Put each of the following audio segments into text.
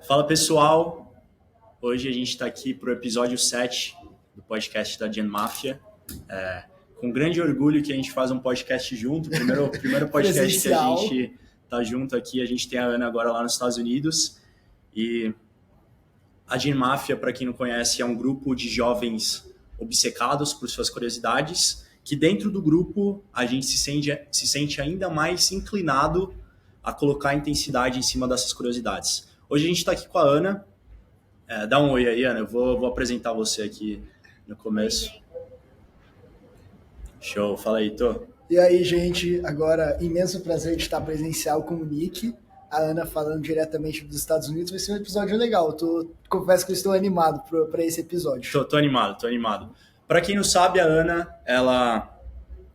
Fala pessoal, hoje a gente está aqui para o episódio 7 do podcast da Gen Mafia. Com grande orgulho que a gente faz um podcast junto, primeiro podcast que a gente tá junto aqui. A gente tem a Ana agora lá nos Estados Unidos. E a Gen Mafia, para quem não conhece, é um grupo de jovens obcecados por suas curiosidades, que dentro do grupo a gente se sente ainda mais inclinado a colocar intensidade em cima dessas curiosidades. Hoje a gente está aqui com a Ana. Dá um oi aí, Ana. Eu vou apresentar você aqui no começo. Show, fala aí, Tô. E aí, gente, agora imenso prazer de estar presencial com o Nick, a Ana falando diretamente dos Estados Unidos. Vai ser um episódio legal. Confesso que eu estou animado para esse episódio. Tô animado. Para quem não sabe, a Ana, ela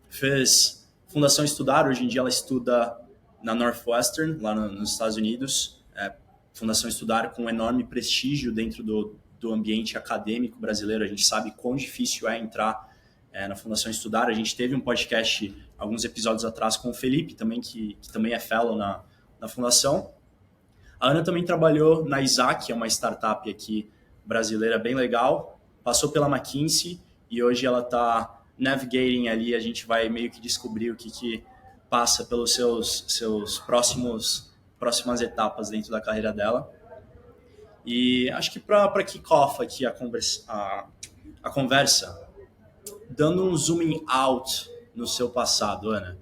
fez Fundação Estudar. Hoje em dia ela estuda na Northwestern, lá nos Estados Unidos. Fundação Estudar com um enorme prestígio dentro do ambiente acadêmico brasileiro. A gente sabe quão difícil é entrar na Fundação Estudar. A gente teve um podcast alguns episódios atrás com o Felipe, também, que também é fellow na Fundação. A Ana também trabalhou na Isaac, é uma startup aqui brasileira bem legal, passou pela McKinsey e hoje ela está navigating ali. A gente vai meio que descobrir o que passa pelos seus próximas etapas dentro da carreira dela. E acho que para kick off aqui a conversa, dando um zooming out no seu passado, Ana,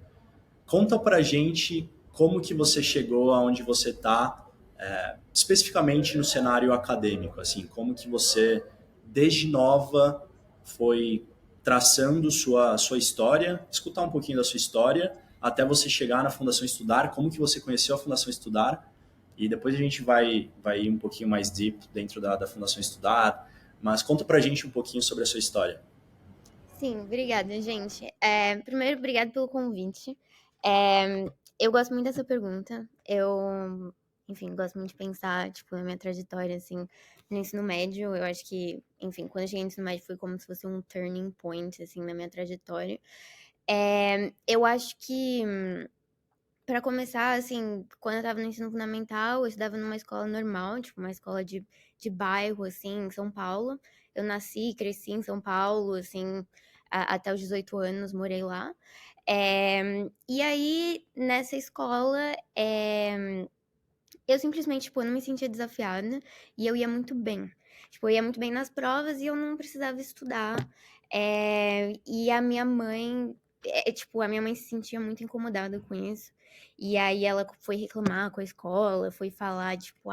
conta pra gente como que você chegou aonde você está, especificamente no cenário acadêmico, assim, como que você, desde nova, foi traçando sua história, escutar um pouquinho da sua história, até você chegar na Fundação Estudar, como que você conheceu a Fundação Estudar, e depois a gente vai ir um pouquinho mais deep dentro da Fundação Estudar, mas conta pra gente um pouquinho sobre a sua história. Sim, obrigada, gente. Primeiro, obrigada pelo convite. Eu gosto muito dessa pergunta. Enfim, gosto muito de pensar, tipo, na minha trajetória, assim, no ensino médio. Eu acho que, enfim, quando eu cheguei no ensino médio foi como se fosse um turning point, assim, na minha trajetória. Eu acho que, para começar, assim, quando eu tava no ensino fundamental, eu estudava numa escola normal, tipo, uma escola de bairro, assim, em São Paulo. Eu nasci e cresci em São Paulo, assim, até os 18 anos, morei lá. E aí, nessa escola, eu simplesmente, tipo, eu não me sentia desafiada e eu ia muito bem. Tipo, eu ia muito bem nas provas e eu não precisava estudar. E a minha mãe, tipo, a minha mãe se sentia muito incomodada com isso. E aí ela foi reclamar com a escola, foi falar, tipo,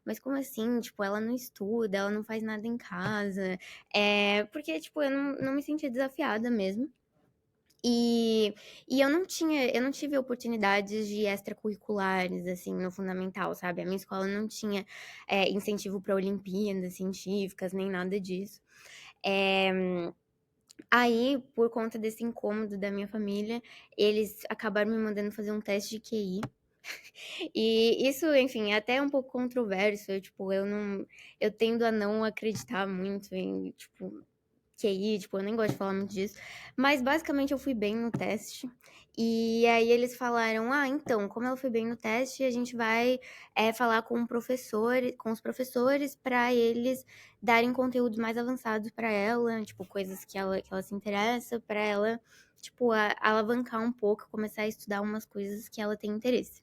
mas como assim? Tipo, ela não estuda, ela não faz nada em casa. Porque, tipo, eu não me sentia desafiada mesmo. E, e eu não tive oportunidades de extracurriculares, assim, no fundamental, sabe? A minha escola não tinha incentivo para Olimpíadas científicas, nem nada disso. É, Aí, por conta desse incômodo da minha família, eles acabaram me mandando fazer um teste de QI. E isso, enfim, é até um pouco controverso. Tipo, eu tendo a não acreditar muito em, tipo, QI, tipo, eu nem gosto de falar muito disso. Mas basicamente eu fui bem no teste. E aí eles falaram: então, como ela foi bem no teste, a gente vai falar com com os professores para eles darem conteúdos mais avançados para ela, tipo, coisas que ela se interessa, para ela, tipo, alavancar um pouco, começar a estudar umas coisas que ela tem interesse.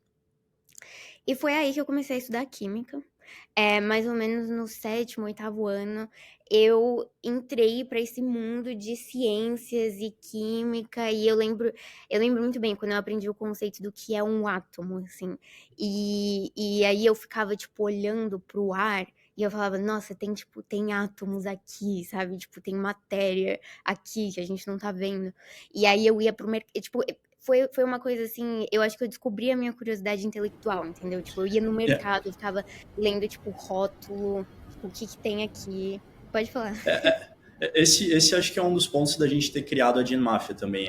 E foi aí que eu comecei a estudar química. Mais ou menos no sétimo, oitavo ano, eu entrei para esse mundo de ciências e química, e eu lembro muito bem quando eu aprendi o conceito do que é um átomo, assim. E aí eu ficava, tipo, olhando pro ar, e eu falava, nossa, tem átomos aqui, sabe? Tipo, tem matéria aqui que a gente não tá vendo. E aí eu ia pro mercado, tipo, foi uma coisa assim, eu acho que eu descobri a minha curiosidade intelectual, entendeu? Tipo, eu ia no mercado, eu ficava lendo, tipo, rótulo, tipo, o que que tem aqui. Pode falar. Esse acho que é um dos pontos da gente ter criado a Gene Mafia também,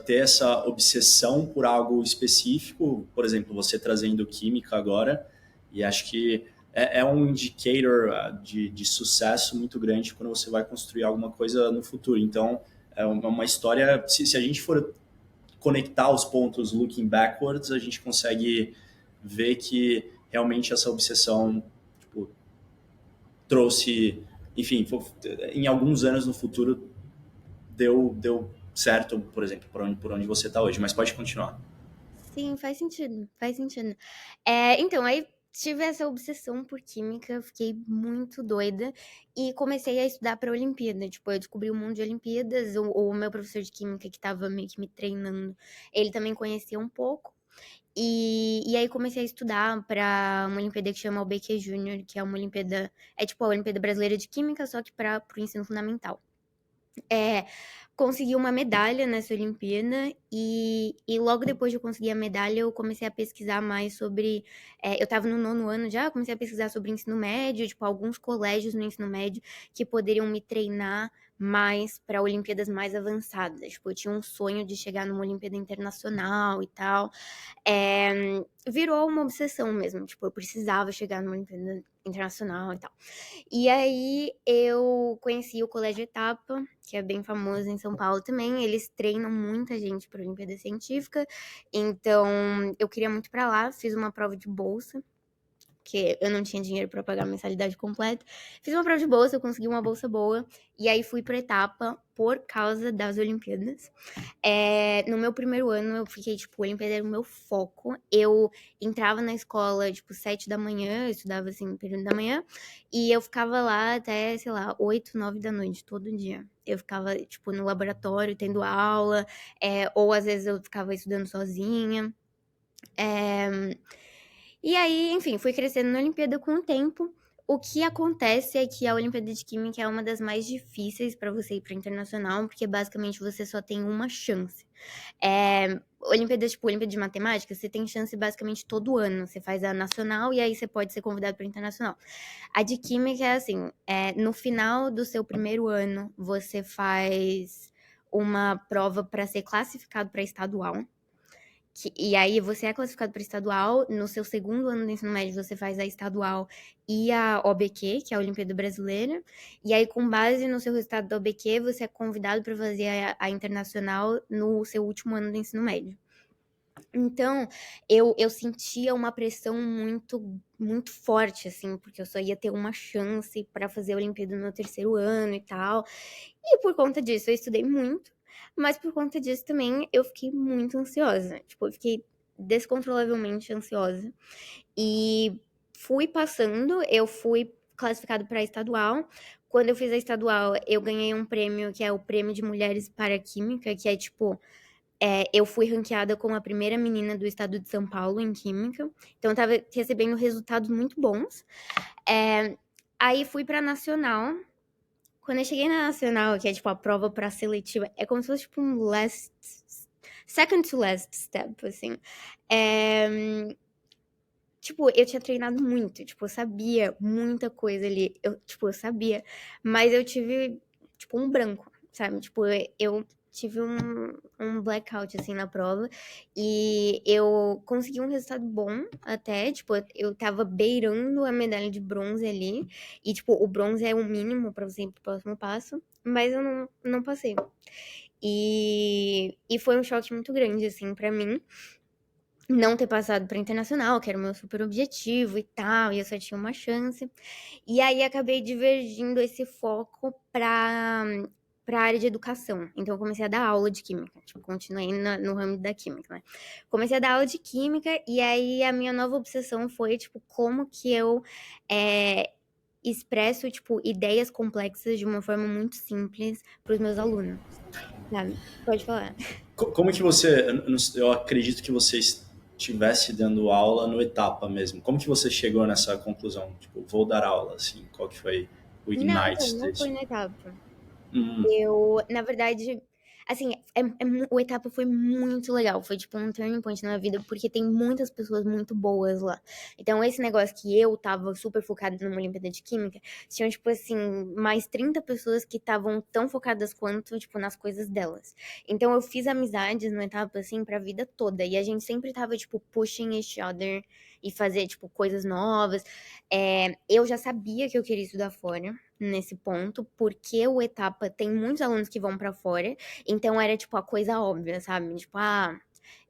ter essa obsessão por algo específico, por exemplo, você trazendo química agora, e acho que é um indicator de sucesso muito grande quando você vai construir alguma coisa no futuro. Então, é uma história, se a gente for conectar os pontos looking backwards, a gente consegue ver que realmente essa obsessão, tipo, trouxe, enfim, em alguns anos no futuro deu certo, por exemplo, por onde você está hoje. Mas pode continuar. Sim, faz sentido, faz sentido. Então, aí tive essa obsessão por química, fiquei muito doida e comecei a estudar para a Olimpíada. Tipo, eu descobri o mundo de Olimpíadas, o meu professor de química que estava meio que me treinando, ele também conhecia um pouco. E aí comecei a estudar para uma Olimpíada que chama OBQ Júnior, que é uma Olimpíada, é tipo a Olimpíada Brasileira de Química, só que para o ensino fundamental. É, consegui uma medalha nessa Olimpíada e logo depois de eu conseguir a medalha, eu comecei a pesquisar mais sobre. Eu estava no 9º ano já, comecei a pesquisar sobre ensino médio, tipo, alguns colégios no ensino médio que poderiam me treinar mais para Olimpíadas mais avançadas. Tipo, eu tinha um sonho de chegar numa Olimpíada internacional e tal. Virou uma obsessão mesmo, tipo, eu precisava chegar numa Olimpíada internacional e tal. E aí eu conheci o Colégio Etapa, que é bem famoso em São Paulo também. Eles treinam muita gente para a Olimpíada Científica. Então eu queria muito para lá, fiz uma prova de bolsa, que eu não tinha dinheiro para pagar a mensalidade completa. Fiz uma prova de bolsa, eu consegui uma bolsa boa. E aí fui para Etapa por causa das Olimpíadas. No meu primeiro ano, eu fiquei, tipo, Olimpíada era o meu foco. Eu entrava na escola, tipo, 7 da manhã, eu estudava, assim, no período da manhã, e eu ficava lá até, sei lá, 8, 9 da noite, todo dia. Eu ficava, tipo, no laboratório, tendo aula, ou às vezes eu ficava estudando sozinha. É, E aí, enfim, fui crescendo na Olimpíada com o tempo. O que acontece é que a Olimpíada de Química é uma das mais difíceis para você ir para internacional, porque basicamente você só tem uma chance. Olimpíada, tipo, Olimpíada de Matemática, você tem chance basicamente todo ano. Você faz a nacional e aí você pode ser convidado para internacional. A de Química é assim, no final do seu primeiro ano, você faz uma prova para ser classificado para estadual. E aí você é classificado para estadual, no seu segundo ano do ensino médio você faz a estadual e a OBQ, que é a Olimpíada Brasileira, e aí com base no seu resultado da OBQ você é convidado para fazer a internacional no seu último ano do ensino médio. Então, eu sentia uma pressão muito, muito forte, assim, porque eu só ia ter uma chance para fazer a Olimpíada no meu terceiro ano e tal. E por conta disso, eu estudei muito, mas por conta disso também eu fiquei muito ansiosa. Tipo, eu fiquei descontrolavelmente ansiosa. E fui passando, eu fui classificado para estadual. Quando eu fiz a estadual, eu ganhei um prêmio que é o Prêmio de Mulheres para a Química, que é tipo, eu fui ranqueada como a primeira menina do estado de São Paulo em Química. Então, eu tava recebendo resultados muito bons. Aí fui pra Nacional. Quando eu cheguei na Nacional, que é tipo a prova pra seletiva, é como se fosse tipo um second to last step, assim. Tipo, eu tinha treinado muito, tipo, eu sabia muita coisa ali. Eu sabia, mas eu tive, tipo, um branco, sabe? Tipo, eu tive um blackout, assim, na prova. E eu consegui um resultado bom até, tipo, eu tava beirando a medalha de bronze ali. E, tipo, o bronze é o mínimo pra você ir pro próximo passo, mas eu não passei. E foi um choque muito grande, assim, pra mim não ter passado para internacional, que era o meu super objetivo e tal, e eu só tinha uma chance. E aí acabei divergindo esse foco para a área de educação. Então eu comecei a dar aula de química, tipo, continuei no ramo da química, né? Comecei a dar aula de química e aí a minha nova obsessão foi, tipo, como que eu expresso, tipo, ideias complexas de uma forma muito simples para os meus alunos, sabe? Pode falar. Como que você, eu acredito que você estivesse dando aula no Etapa mesmo. Como que você chegou nessa conclusão? Tipo, vou dar aula, assim, qual que foi o Não, então, ignite não foi disso? na etapa. Hum, Na verdade, assim, o etapa foi muito legal. Foi tipo um turning point na minha vida, porque tem muitas pessoas muito boas lá. Então, esse negócio que eu tava super focada numa Olimpíada de Química, tinham, tipo assim, mais 30 pessoas que estavam tão focadas quanto, tipo, nas coisas delas. Então, eu fiz amizades no etapa, assim, pra vida toda. E a gente sempre tava, tipo, pushing each other e fazer, tipo, coisas novas. Eu já sabia que eu queria estudar fora nesse ponto, porque o Etapa tem muitos alunos que vão pra fora, então era tipo a coisa óbvia, sabe? Tipo,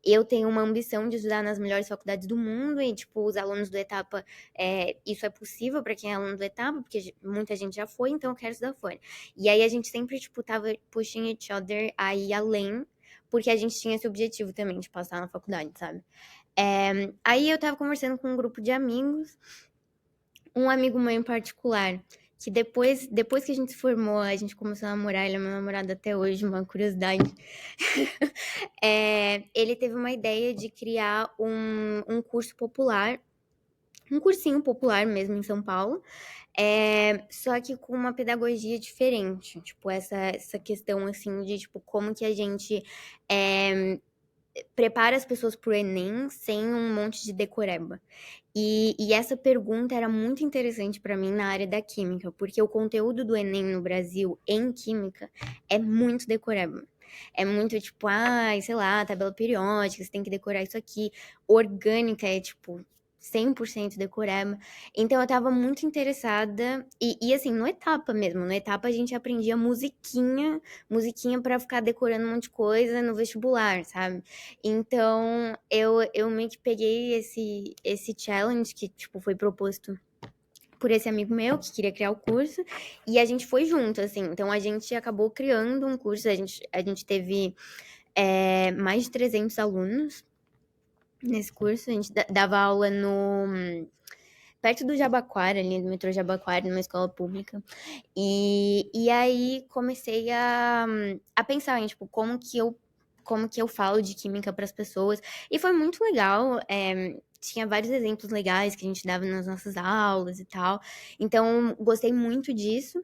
Eu tenho uma ambição de estudar nas melhores faculdades do mundo e, tipo, os alunos do Etapa, isso é possível para quem é aluno do Etapa, porque muita gente já foi, então eu quero estudar fora. E aí a gente sempre, tipo, tava pushing each other a ir além, porque a gente tinha esse objetivo também de passar na faculdade, sabe? Aí eu tava conversando com um grupo de amigos, um amigo meu em particular, que depois que a gente se formou, a gente começou a namorar, ele é meu namorado até hoje, uma curiosidade. Ele teve uma ideia de criar um curso popular, um cursinho popular mesmo em São Paulo, só que com uma pedagogia diferente. Tipo, essa questão, assim, de, tipo, como que a gente prepara as pessoas pro Enem sem um monte de decoreba. E essa pergunta era muito interessante para mim na área da química, porque o conteúdo do Enem no Brasil em química é muito decoreba. É muito tipo, sei lá, tabela periódica, você tem que decorar isso aqui. Orgânica é tipo 100% decoreba. Então eu tava muito interessada. E assim, no etapa mesmo. No etapa a gente aprendia musiquinha pra ficar decorando um monte de coisa no vestibular, sabe? Então, eu meio que peguei esse challenge que, tipo, foi proposto por esse amigo meu que queria criar o curso e a gente foi junto, assim. Então, a gente acabou criando um curso. A gente teve mais de 300 alunos nesse curso. A gente dava aula perto do Jabaquara, ali do metrô Jabaquara, numa escola pública. E aí comecei a pensar em, tipo, como que eu falo de química para as pessoas. E foi muito legal. Tinha vários exemplos legais que a gente dava nas nossas aulas e tal. Então, gostei muito disso.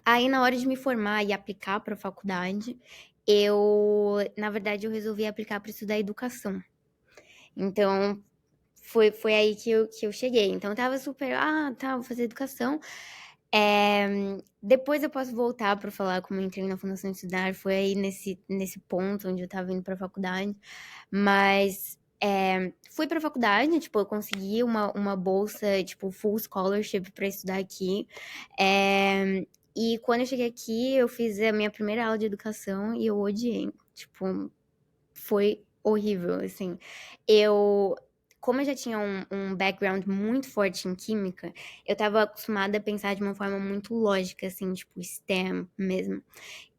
Aí, na hora de me formar e aplicar para a faculdade, na verdade, eu resolvi aplicar para estudar educação. Então, foi aí que eu cheguei. Então, eu tava super, tá, vou fazer educação. Depois eu posso voltar para falar como eu entrei na Fundação Estudar, foi aí nesse ponto onde eu tava indo pra faculdade, mas fui pra faculdade, tipo, eu consegui uma bolsa, tipo, full scholarship para estudar aqui, e quando eu cheguei aqui, eu fiz a minha primeira aula de educação e eu odiei, tipo, foi horrível, assim, como eu já tinha um background muito forte em química, eu tava acostumada a pensar de uma forma muito lógica, assim, tipo, STEM mesmo.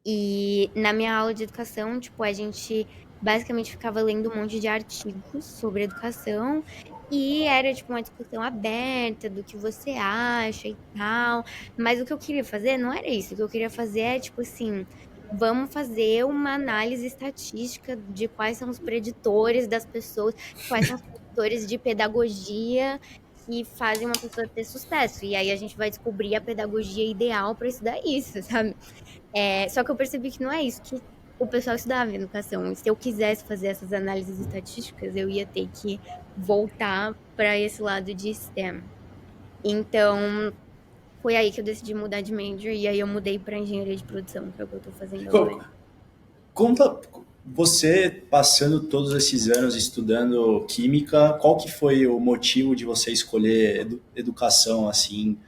E na minha aula de educação, tipo, a gente basicamente ficava lendo um monte de artigos sobre educação e era, tipo, uma discussão aberta do que você acha e tal. Mas o que eu queria fazer não era isso. O que eu queria fazer é, tipo assim, vamos fazer uma análise estatística de quais são os preditores das pessoas, quais são os preditores de pedagogia que fazem uma pessoa ter sucesso. E aí a gente vai descobrir a pedagogia ideal para estudar isso, sabe? Só que eu percebi que não é isso que o pessoal estudava em educação. E se eu quisesse fazer essas análises estatísticas, eu ia ter que voltar para esse lado de STEM. Então, foi aí que eu decidi mudar de major e aí eu mudei para engenharia de produção, que é o que eu estou fazendo agora. Conta, você passando todos esses anos estudando química, qual que foi o motivo de você escolher educação assim,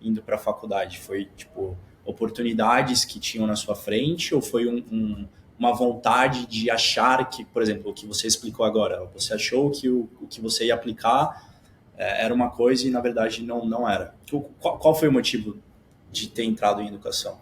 indo para a faculdade? Foi tipo oportunidades que tinham na sua frente ou foi uma vontade de achar que, por exemplo, o que você explicou agora, você achou que o que você ia aplicar era uma coisa e na verdade não era? Qual foi o motivo de ter entrado em educação?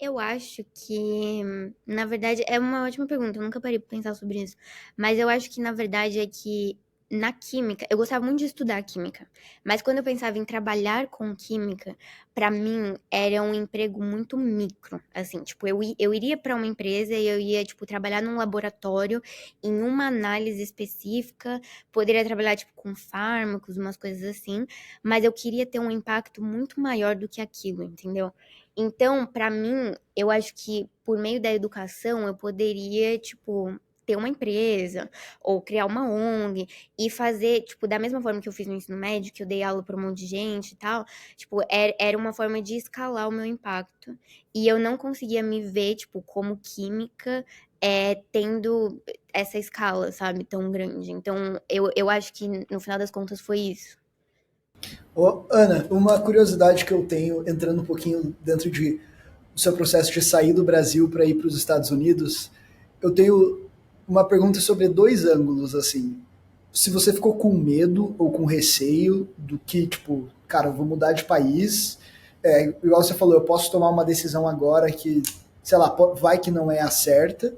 Eu acho que, na verdade, é uma ótima pergunta, eu nunca parei pra pensar sobre isso. Mas eu acho que, na verdade, é que na química, eu gostava muito de estudar química, mas quando eu pensava em trabalhar com química, pra mim era um emprego muito micro, assim, tipo, eu iria pra uma empresa e eu ia, tipo, trabalhar num laboratório em uma análise específica, poderia trabalhar, tipo, com fármacos, umas coisas assim, mas eu queria ter um impacto muito maior do que aquilo, entendeu? Então, para mim, eu acho que por meio da educação eu poderia, tipo, ter uma empresa ou criar uma ONG e fazer, tipo, da mesma forma que eu fiz no ensino médio, que eu dei aula para um monte de gente e tal, tipo, era uma forma de escalar o meu impacto. E eu não conseguia me ver, tipo, como química, tendo essa escala, sabe, tão grande. Então, eu acho que no final das contas foi isso. Ô, Ana, uma curiosidade que eu tenho, entrando um pouquinho dentro do seu processo de sair do Brasil para ir para os Estados Unidos, eu tenho uma pergunta sobre dois ângulos, assim. Se você ficou com medo ou com receio do que, tipo, cara, eu vou mudar de país, igual você falou, eu posso tomar uma decisão agora que, sei lá, vai que não é a certa.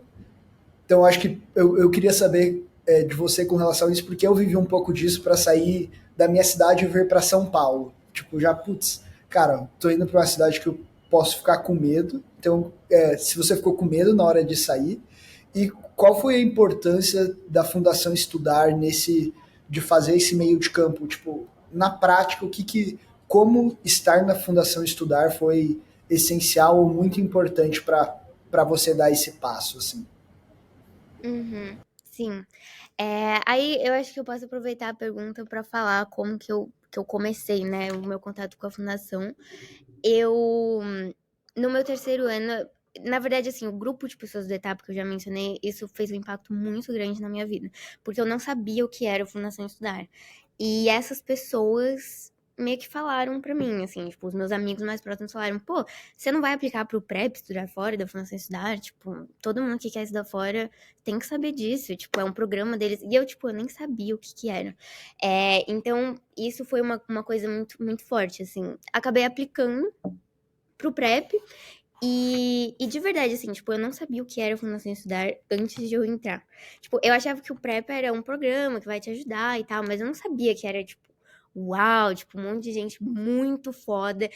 Então, acho que eu queria saber de você com relação a isso, porque eu vivi um pouco disso para sair da minha cidade e vir para São Paulo. Tipo, já, putz, cara, tô indo para uma cidade que eu posso ficar com medo. Então, se você ficou com medo na hora de sair, e qual foi a importância da Fundação Estudar de fazer esse meio de campo? Tipo, na prática, como estar na Fundação Estudar foi essencial ou muito importante para você dar esse passo, assim? Uhum, sim. Aí eu acho que eu posso aproveitar a pergunta para falar como que eu comecei, né, o meu contato com a fundação. Eu, no meu terceiro ano, na verdade, assim, o grupo de pessoas do etapa que eu já mencionei, isso fez um impacto muito grande na minha vida, porque eu não sabia o que era a Fundação Estudar. E essas pessoas meio que falaram pra mim, assim, tipo, os meus amigos mais próximos falaram, pô, você não vai aplicar pro PrEP estudar fora da Fundação Estudar? Tipo, todo mundo que quer estudar fora tem que saber disso, tipo, é um programa deles. E eu, tipo, eu nem sabia o que era. Então, isso foi uma coisa muito, muito forte, assim. Acabei aplicando pro PrEP e de verdade, assim, tipo, eu não sabia o que era a Fundação Estudar antes de eu entrar. Tipo, eu achava que o PrEP era um programa que vai te ajudar e tal, mas eu não sabia que era, tipo, uau, tipo, um monte de gente muito foda.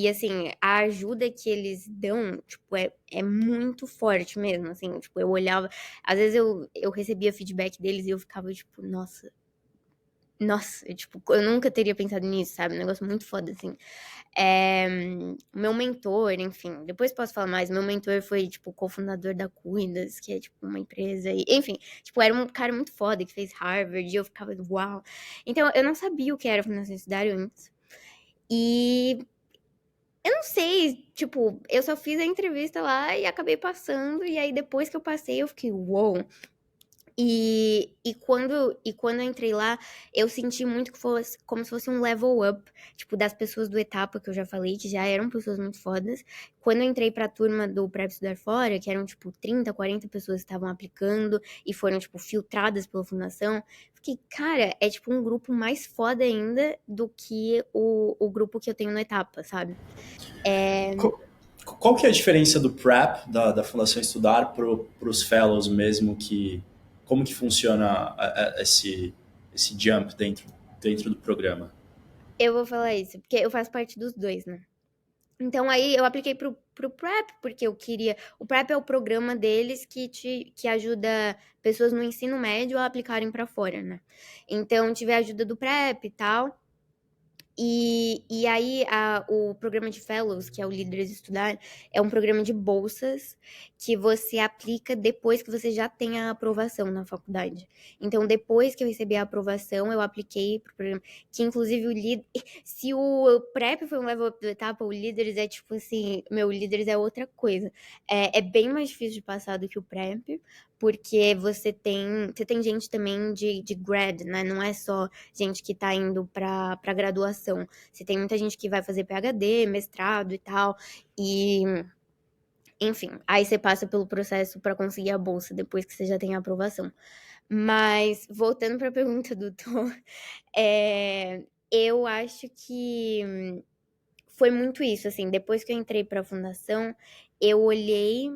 Assim, a ajuda que eles dão, tipo, é muito forte mesmo, assim. Tipo, eu olhava... Às vezes eu recebia feedback deles e eu ficava, tipo, nossa, tipo, eu nunca teria pensado nisso, sabe? Um negócio muito foda, assim. É, meu mentor, enfim, depois posso falar mais. Meu mentor foi, tipo, cofundador da Cuidas, que é, tipo, uma empresa. Enfim, tipo, era um cara muito foda que fez Harvard. E eu ficava, uau. Então, eu não sabia o que era Fundação Universitário antes. E eu não sei, tipo, eu só fiz a entrevista lá e acabei passando. E aí, depois que eu passei, eu fiquei, uou. E quando eu entrei lá, eu senti muito que fosse como se fosse um level up, tipo, das pessoas do etapa que eu já falei, que já eram pessoas muito fodas. Quando eu entrei pra turma do Prep Estudar Fora, que eram, tipo, 30, 40 pessoas que estavam aplicando e foram, tipo, filtradas pela fundação, fiquei, cara, é, tipo, um grupo mais foda ainda do que o grupo que eu tenho no etapa, sabe? É, Qual, qual que é a diferença do PrEP, da Fundação Estudar, para os fellows mesmo, como que funciona esse jump dentro do programa? eu vou falar isso, porque eu faço parte dos dois, né? Então aí eu apliquei pro PrEP, porque eu queria. O PrEP é o programa deles que ajuda pessoas no ensino médio a aplicarem pra fora, né? Então tive a ajuda do PrEP e tal. E aí, o programa de Fellows, que é o Líderes Estudar, é um programa de bolsas que você aplica depois que você já tem a aprovação na faculdade. Então, depois que eu recebi a aprovação, eu apliquei pro programa. Que, inclusive, se o PrEP foi um level up da etapa, o Líderes é tipo assim: meu, Líderes é outra coisa. É bem mais difícil de passar do que o PrEP, porque você tem gente também de grad, né? Não é só gente que tá indo pra graduação. Você tem muita gente que vai fazer PhD, mestrado e tal. E, enfim, aí você passa pelo processo pra conseguir a bolsa depois que você já tem a aprovação. Mas, voltando pra pergunta do Tom, eu acho que foi muito isso, assim. Depois que eu entrei pra fundação, eu olhei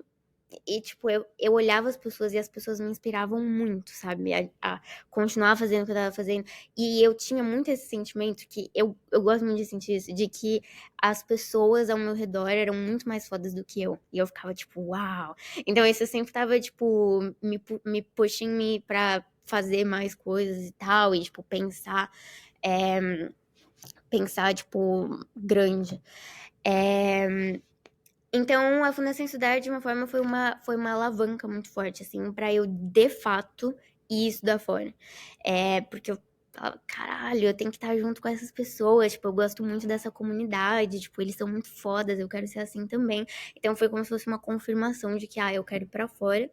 e, tipo, eu olhava as pessoas e as pessoas me inspiravam muito, sabe? A continuar fazendo o que eu tava fazendo. E eu tinha muito esse sentimento que eu gosto muito de sentir isso, de que as pessoas ao meu redor eram muito mais fodas do que eu. E eu ficava, tipo, uau! Então isso sempre tava, tipo, me pushing me pra fazer mais coisas e tal. E, tipo, pensar, tipo, grande. É, então, a Fundação Estudar, de uma forma, foi uma alavanca muito forte, assim, pra eu, de fato, ir estudar fora. Porque eu falava, caralho, eu tenho que estar junto com essas pessoas, tipo, eu gosto muito dessa comunidade, tipo, eles são muito fodas, eu quero ser assim também. Então, foi como se fosse uma confirmação de que, eu quero ir pra fora.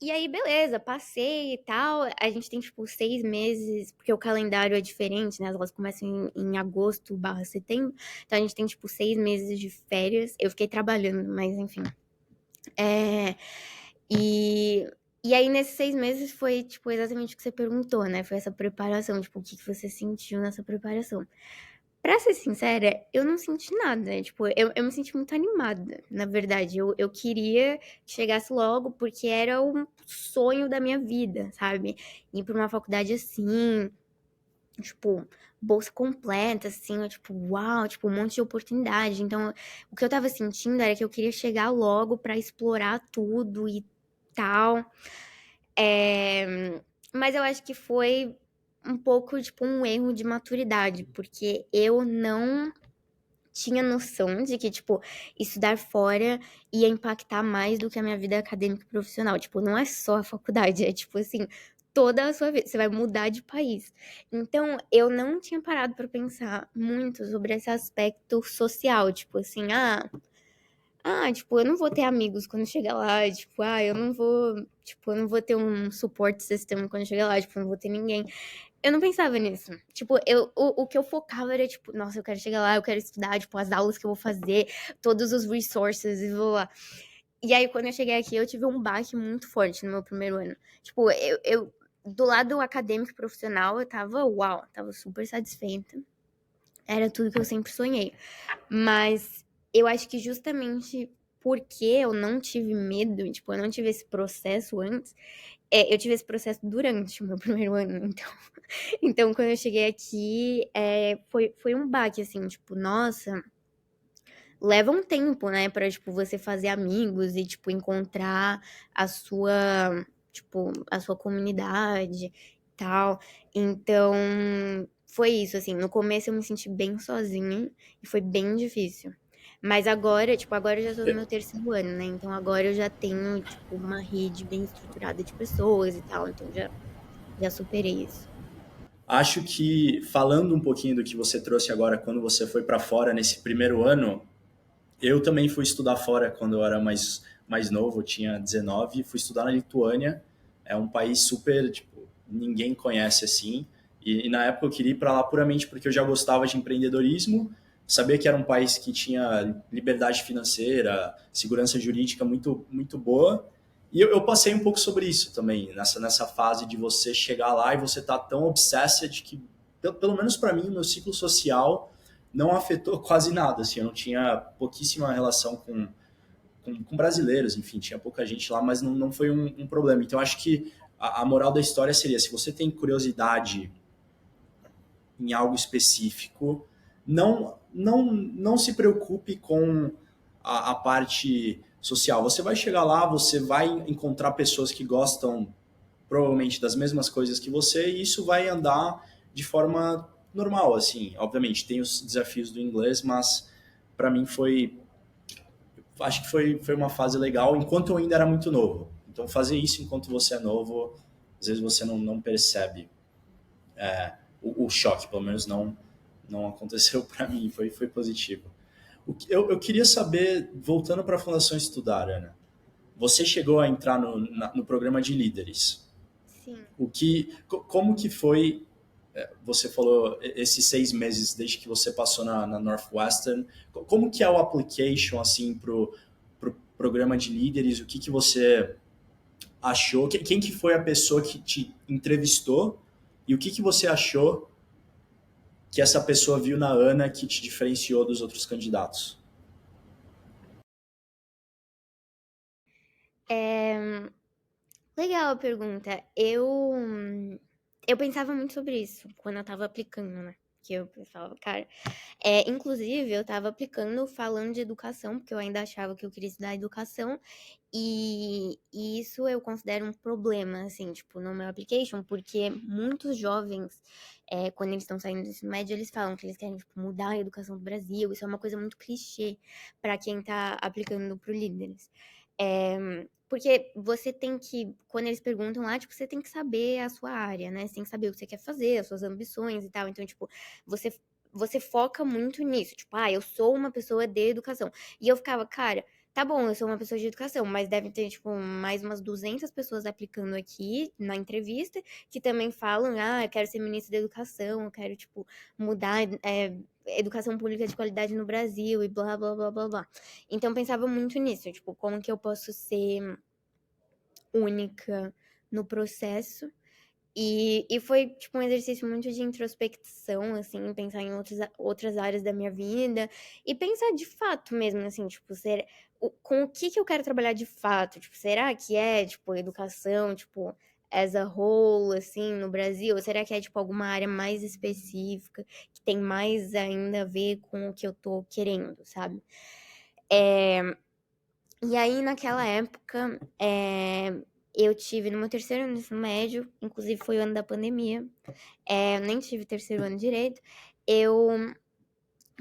E aí, beleza, passei e tal. A gente tem, tipo, 6 meses, porque o calendário é diferente, né? As aulas começam em agosto/setembro. Então, a gente tem, tipo, 6 meses de férias. Eu fiquei trabalhando, mas enfim. É, E, e aí, nesses 6 meses, foi, tipo, exatamente o que você perguntou, né? Foi essa preparação, tipo, o que que você sentiu nessa preparação. Pra ser sincera, eu não senti nada, né? Tipo, eu me senti muito animada, na verdade. Eu queria que chegasse logo, porque era um sonho da minha vida, sabe? Ir pra uma faculdade assim, tipo, bolsa completa, assim, eu, tipo, uau, tipo, um monte de oportunidade. Então, o que eu tava sentindo era que eu queria chegar logo pra explorar tudo e tal. É, Mas eu acho que foi um pouco, tipo, um erro de maturidade, porque eu não tinha noção de que, tipo, estudar fora ia impactar mais do que a minha vida acadêmica e profissional. Tipo, não é só a faculdade, é tipo assim, toda a sua vida, você vai mudar de país. Então, eu não tinha parado pra pensar muito sobre esse aspecto social, tipo assim, tipo, eu não vou ter amigos quando chegar lá, tipo, eu não vou ter um support system quando chegar lá, tipo, eu não vou ter ninguém. Eu não pensava nisso. Tipo, o que eu focava era, tipo, nossa, eu quero chegar lá, eu quero estudar, tipo, as aulas que eu vou fazer, todos os resources e vou lá. E aí, quando eu cheguei aqui, eu tive um baque muito forte no meu primeiro ano. Tipo, do lado acadêmico e profissional, eu tava, uau, tava super satisfeita. Era tudo que eu sempre sonhei. Mas eu acho que justamente porque eu não tive medo, tipo, eu não tive esse processo antes, eu tive esse processo durante o meu primeiro ano. Então, quando eu cheguei aqui, foi um baque, assim, tipo, nossa, leva um tempo, né, pra, tipo, você fazer amigos e, tipo, encontrar a a sua comunidade e tal. Então, foi isso, assim, no começo eu me senti bem sozinha e foi bem difícil. Mas agora, tipo, agora eu já tô no meu terceiro ano, né, então agora eu já tenho, tipo, uma rede bem estruturada de pessoas e tal, então já superei isso. Acho que, falando um pouquinho do que você trouxe agora, quando você foi para fora nesse primeiro ano, eu também fui estudar fora quando eu era mais novo, eu tinha 19, fui estudar na Lituânia. É um país super, tipo, ninguém conhece assim. E na época eu queria ir para lá puramente porque eu já gostava de empreendedorismo, sabia que era um país que tinha liberdade financeira, segurança jurídica muito boa. E eu passei um pouco sobre isso também, nessa fase de você chegar lá e você tá tão obsessed que, pelo menos para mim, o meu ciclo social não afetou quase nada, assim, eu não tinha pouquíssima relação com brasileiros, enfim, tinha pouca gente lá, mas não foi um problema. Então, acho que a moral da história seria, se você tem curiosidade em algo específico, não se preocupe com a parte social. Você vai chegar lá, você vai encontrar pessoas que gostam provavelmente das mesmas coisas que você e isso vai andar de forma normal, assim. Obviamente, tem os desafios do inglês, mas para mim acho que foi uma fase legal enquanto eu ainda era muito novo. Então, fazer isso enquanto você é novo, às vezes você não percebe o choque, pelo menos não aconteceu para mim, foi positivo. Eu queria saber, voltando para a Fundação Estudar, Ana, você chegou a entrar no programa de líderes. Sim. Como que foi, você falou, esses 6 meses desde que você passou na Northwestern, como que é o application, assim, pro programa de líderes, o que você achou, quem que foi a pessoa que te entrevistou e o que você achou que essa pessoa viu na Ana que te diferenciou dos outros candidatos? Legal a pergunta. Eu pensava muito sobre isso quando eu tava aplicando, né? Que eu pensava, cara. Inclusive, eu tava aplicando falando de educação, porque eu ainda achava que eu queria estudar educação. E isso eu considero um problema, assim, tipo, no meu application, porque muitos jovens, quando eles estão saindo do ensino médio, eles falam que eles querem, tipo, mudar a educação do Brasil. Isso é uma coisa muito clichê pra quem tá aplicando pro líderes. Porque você tem que, quando eles perguntam lá, tipo, você tem que saber a sua área, né? Você tem que saber o que você quer fazer, as suas ambições e tal. Então, tipo, você, você foca muito nisso. Tipo, eu sou uma pessoa de educação. E eu ficava, cara, tá bom, eu sou uma pessoa de educação, mas deve ter, tipo, mais umas 200 pessoas aplicando aqui na entrevista que também falam, eu quero ser ministra da educação, eu quero, tipo, mudar, educação pública de qualidade no Brasil e blá, blá, blá, blá, blá. Então, eu pensava muito nisso, tipo, como que eu posso ser única no processo. E foi, tipo, um exercício muito de introspecção, assim, pensar em outras áreas da minha vida e pensar de fato mesmo, assim, tipo, com o que eu quero trabalhar de fato? Tipo, será que é, tipo, educação, tipo, as a whole, assim, no Brasil? Ou será que é, tipo, alguma área mais específica que tem mais ainda a ver com o que eu tô querendo, sabe? E aí, naquela época, eu tive no meu terceiro ano do ensino médio, inclusive foi o ano da pandemia, eu nem tive terceiro ano direito, eu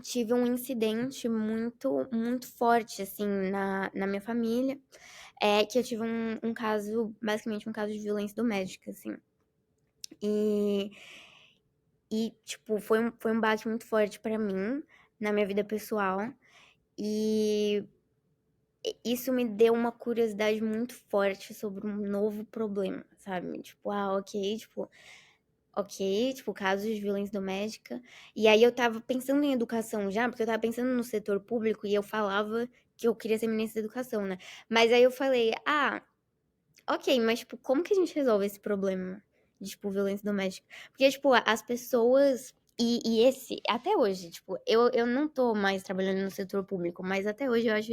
tive um incidente muito, muito forte, assim, na minha família, que eu tive um caso, basicamente um caso de violência doméstica, assim. E, tipo, foi um baque muito forte pra mim, na minha vida pessoal, e isso me deu uma curiosidade muito forte sobre um novo problema, sabe? Tipo, ok, tipo, casos de violência doméstica. E aí eu tava pensando em educação já, porque eu tava pensando no setor público e eu falava que eu queria ser ministra da educação, né? Mas aí eu falei, ok, mas, tipo, como que a gente resolve esse problema de, tipo, violência doméstica? Porque, tipo, as pessoas. Até hoje, tipo, eu não tô mais trabalhando no setor público, mas até hoje eu acho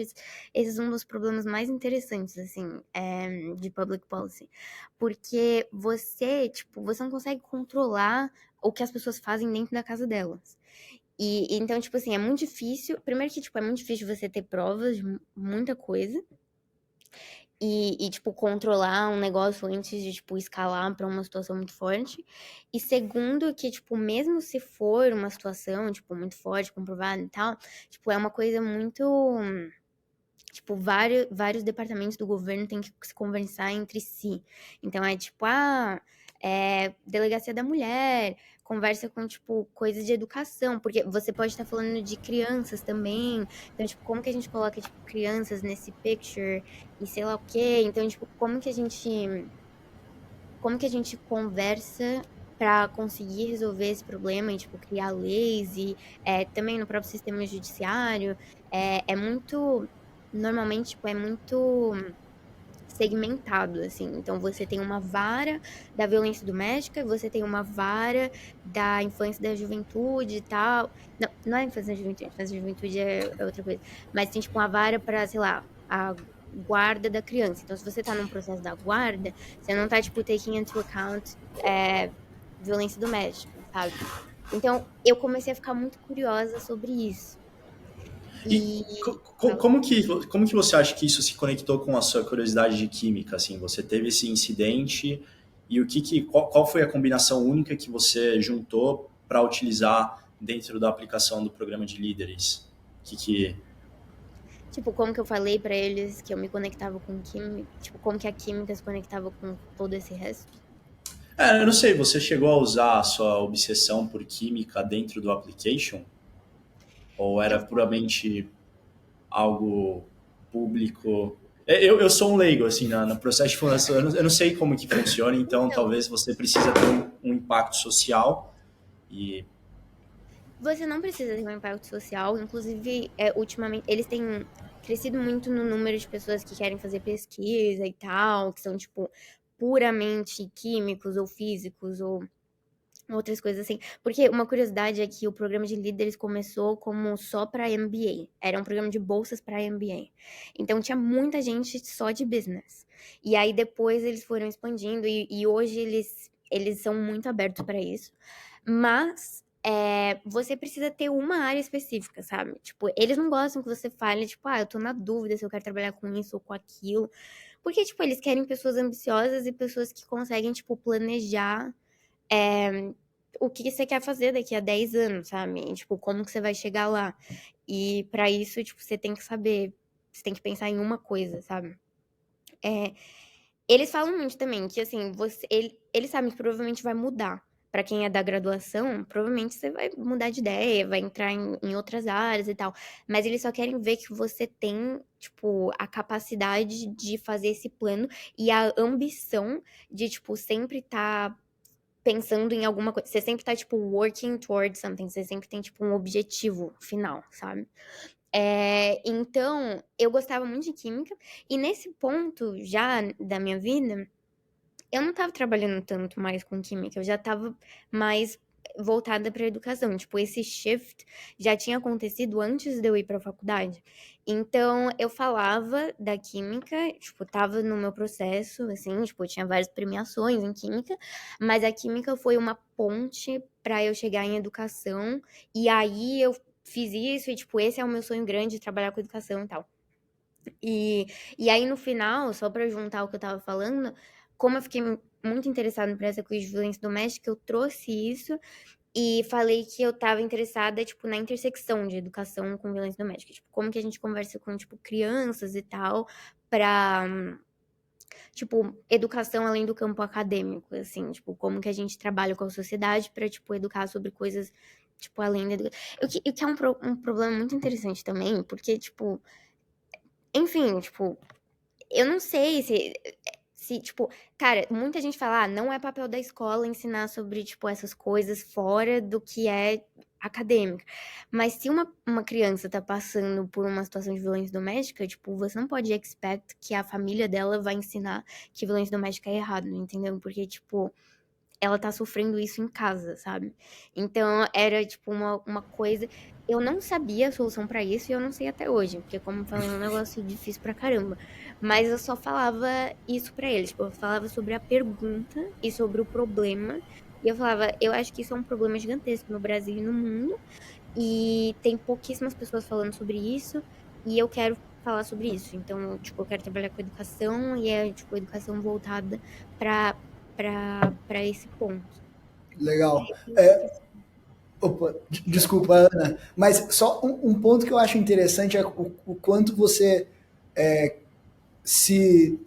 esse um dos problemas mais interessantes, assim, de public policy. Porque tipo, você não consegue controlar o que as pessoas fazem dentro da casa delas. Então, tipo assim, é muito difícil. Primeiro que, tipo, é muito difícil você ter provas de muita coisa tipo, controlar um negócio antes de, tipo, escalar pra uma situação muito forte. E segundo, que, tipo, mesmo se for uma situação, tipo, muito forte, comprovada e tal, tipo, é uma coisa muito. Tipo, vários departamentos do governo têm que se conversar entre si. Então, é tipo, delegacia da mulher, conversa com, tipo, coisas de educação, porque você pode estar falando de crianças também. Então, tipo, como que a gente coloca, tipo, crianças nesse picture e sei lá o quê? Então, tipo, como que a gente conversa para conseguir resolver esse problema e, tipo, criar leis e também no próprio sistema judiciário. É muito, normalmente, tipo, é muito segmentado, assim. Então, você tem uma vara da violência doméstica, você tem uma vara da infância e da juventude e tal. Não, não é infância e juventude é outra coisa. Mas tem, tipo, uma vara para, sei lá, a guarda da criança. Então, se você tá num processo da guarda, você não tá, tipo, taking into account violência doméstica, sabe? Então, eu comecei a ficar muito curiosa sobre isso. E E como que você acha que isso se conectou com a sua curiosidade de química? Assim, você teve esse incidente e qual foi a combinação única que você juntou para utilizar dentro da aplicação do programa de líderes? Que tipo, como que eu falei pra eles que eu me conectava com química, tipo, como que a química se conectava com todo esse resto? eu não sei, você chegou a usar a sua obsessão por química dentro do application? Ou era Então, puramente algo público? Eu sou um leigo, assim, no processo de fundação. Eu não sei como que funciona, então então, talvez você precisa ter um impacto social e... você não precisa ter um impacto social, inclusive, ultimamente, eles têm crescido muito no número de pessoas que querem fazer pesquisa e tal, que são, tipo, puramente químicos ou físicos ou outras coisas assim. Porque uma curiosidade é que o programa de líderes começou como só para MBA. Era um programa de bolsas para MBA. Então tinha muita gente só de business. E aí depois eles foram expandindo e hoje eles são muito abertos para isso. Mas você precisa ter uma área específica, sabe? Tipo, eles não gostam que você fale, tipo, eu tô na dúvida se eu quero trabalhar com isso ou com aquilo. Porque, tipo, eles querem pessoas ambiciosas e pessoas que conseguem, tipo, planejar é, o que você quer fazer daqui a 10 anos, sabe? E, tipo, como que você vai chegar lá. E pra isso, tipo, você tem que saber, você tem que pensar em uma coisa, sabe? É, eles falam muito também que, assim, eles sabem que provavelmente vai mudar. Pra quem é da graduação, provavelmente você vai mudar de ideia, vai entrar em outras áreas e tal. Mas eles só querem ver que você tem, tipo, a capacidade de fazer esse plano e a ambição de, tipo, sempre estar pensando em alguma coisa. Você sempre tá, tipo, working towards something. Você sempre tem, tipo, um objetivo final, sabe? Então, eu gostava muito de química, e nesse ponto já da minha vida, eu não estava trabalhando tanto mais com química, eu já estava mais voltada para educação. Tipo, esse shift já tinha acontecido antes de eu ir para a faculdade. Então, eu falava da química, tipo, tava no meu processo, assim, tipo, eu tinha várias premiações em química, mas a química foi uma ponte para eu chegar em educação, e aí eu fiz isso, e, tipo, esse é o meu sonho grande, trabalhar com educação e tal. E, e aí, no final, só pra juntar o que eu tava falando, como eu fiquei muito interessada por essa coisa de violência doméstica, eu trouxe isso e falei que eu tava interessada, tipo, na intersecção de educação com violência doméstica. Tipo, como que a gente conversa com, tipo, crianças e tal, pra, tipo, educação além do campo acadêmico, assim, tipo, como que a gente trabalha com a sociedade pra, tipo, educar sobre coisas, tipo, além da educação. O que é um problema muito interessante também, porque, tipo, enfim, tipo, eu não sei se, tipo, cara, muita gente fala, não é papel da escola ensinar sobre, tipo, essas coisas fora do que é acadêmica. Mas se uma criança tá passando por uma situação de violência doméstica, tipo, você não pode expect que a família dela vai ensinar que violência doméstica é errado, entendeu? Porque, tipo, ela tá sofrendo isso em casa, sabe? Então, era, tipo, uma coisa. Eu não sabia a solução pra isso e eu não sei até hoje, porque, como eu falei, é um negócio difícil pra caramba. Mas eu só falava isso pra eles. Tipo, eu falava sobre a pergunta e sobre o problema. E eu falava, eu acho que isso é um problema gigantesco no Brasil e no mundo. E tem pouquíssimas pessoas falando sobre isso. E eu quero falar sobre isso. Então, tipo, eu quero trabalhar com educação e é, tipo, educação voltada pra para esse ponto. Legal. Isso É, que opa, desculpa, Ana, mas só um ponto que eu acho interessante é o quanto você se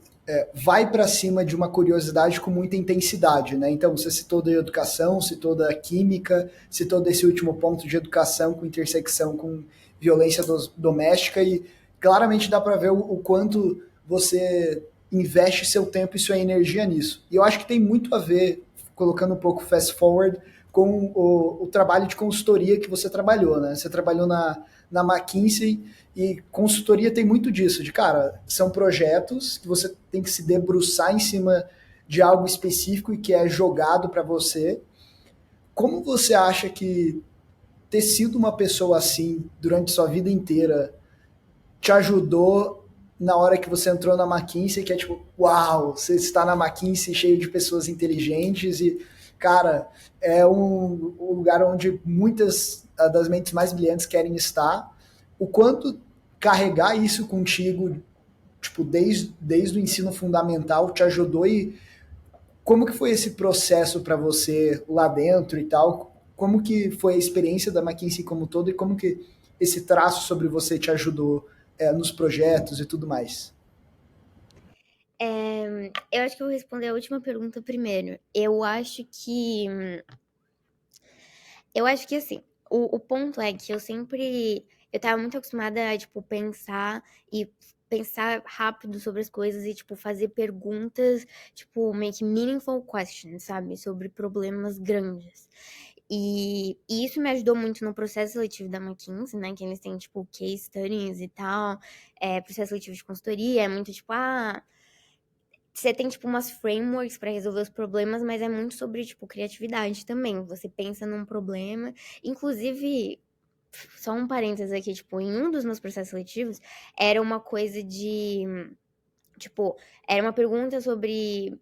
vai para cima de uma curiosidade com muita intensidade, né? Então você citou da educação, citou da química, citou desse último ponto de educação com intersecção com violência doméstica e claramente dá para ver o quanto você investe seu tempo e sua energia nisso. E eu acho que tem muito a ver, colocando um pouco fast forward, com o trabalho de consultoria que você trabalhou, né? Você trabalhou na McKinsey e consultoria tem muito disso, de cara, são projetos que você tem que se debruçar em cima de algo específico e que é jogado para você. Como você acha que ter sido uma pessoa assim durante sua vida inteira te ajudou na hora que você entrou na McKinsey, que é tipo, uau, você está na McKinsey cheio de pessoas inteligentes e, cara, é um lugar onde muitas das mentes mais brilhantes querem estar. O quanto carregar isso contigo, tipo, desde o ensino fundamental te ajudou e como que foi esse processo para você lá dentro e tal? Como que foi a experiência da McKinsey como todo e como que esse traço sobre você te ajudou nos projetos e tudo mais? eu acho que eu vou responder a última pergunta primeiro. Eu acho que assim, o ponto é que eu tava muito acostumada a, tipo, pensar rápido sobre as coisas e, tipo, fazer perguntas, tipo, meio que meaningful questions, sabe? Sobre problemas grandes. E isso me ajudou muito no processo seletivo da McKinsey, né? Que eles têm, tipo, case studies e tal, processo seletivo de consultoria, é muito, tipo, você tem, tipo, umas frameworks pra resolver os problemas, mas é muito sobre, tipo, criatividade também. Você pensa num problema. Inclusive, só um parênteses aqui, tipo, em um dos meus processos seletivos, era uma coisa de. Tipo, era uma pergunta sobre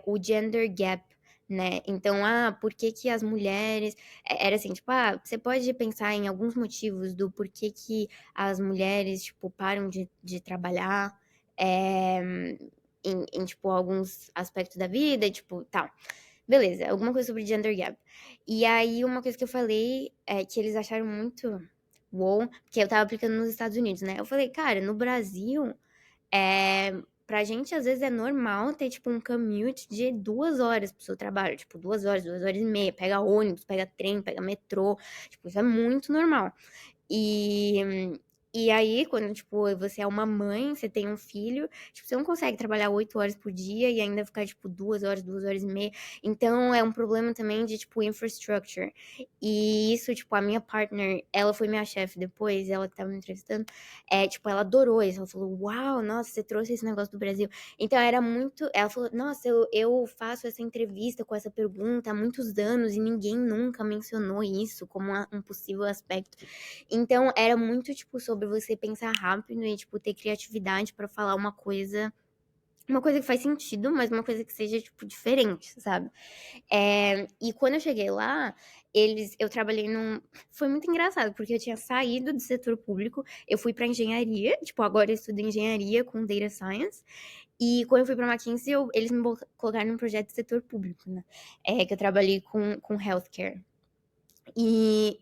o gender gap, né? Então, por que que as mulheres. Era assim, tipo, você pode pensar em alguns motivos do porquê que as mulheres, tipo, param de trabalhar. É, tipo, alguns aspectos da vida, tipo, tal. Beleza, alguma coisa sobre gender gap. E aí, uma coisa que eu falei é que eles acharam muito wow, porque eu tava aplicando nos Estados Unidos, né? Eu falei, cara, no Brasil, pra gente, às vezes, é normal ter, tipo, um commute de 2 horas pro seu trabalho. Tipo, 2 horas, 2 horas e meia. Pega ônibus, pega trem, pega metrô. Tipo, isso é muito normal. E, E aí, quando, tipo, você é uma mãe, você tem um filho, tipo, você não consegue trabalhar 8 horas por dia e ainda ficar, tipo, 2 horas, 2 horas e meia. Então, é um problema também de, tipo, infrastructure. E isso, tipo, a minha partner, ela foi minha chefe depois, ela que tava me entrevistando, tipo, ela adorou isso. Ela falou, uau, nossa, você trouxe esse negócio do Brasil. Então, era muito... Ela falou, nossa, eu faço essa entrevista com essa pergunta há muitos anos e ninguém nunca mencionou isso como um possível aspecto. Então, era muito, tipo, sobre você pensar rápido e, tipo, ter criatividade pra falar uma coisa que faz sentido, mas uma coisa que seja, tipo, diferente, sabe? E quando eu cheguei lá, eu trabalhei num. Foi muito engraçado, porque eu tinha saído do setor público, eu fui pra engenharia, tipo, agora eu estudo engenharia com data science, e quando eu fui pra McKinsey, eles me colocaram num projeto do setor público, né? Que eu trabalhei com healthcare. E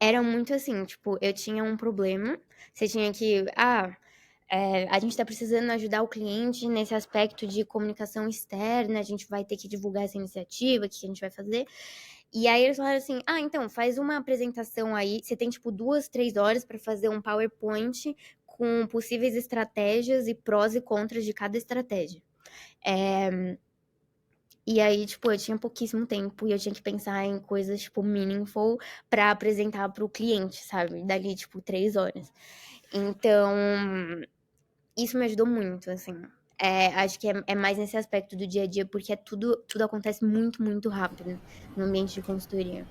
era muito assim, tipo, eu tinha um problema, você tinha que, a gente tá precisando ajudar o cliente nesse aspecto de comunicação externa, a gente vai ter que divulgar essa iniciativa, o que a gente vai fazer? E aí eles falaram assim, então, faz uma apresentação aí, você tem, tipo, 2, 3 horas pra fazer um PowerPoint com possíveis estratégias e prós e contras de cada estratégia. E aí, tipo, eu tinha pouquíssimo tempo e eu tinha que pensar em coisas, tipo, meaningful pra apresentar pro cliente, sabe? Dali, tipo, 3 horas. Então, isso me ajudou muito, assim. Acho que é mais nesse aspecto do dia a dia, porque tudo acontece muito, muito rápido no ambiente de consultoria.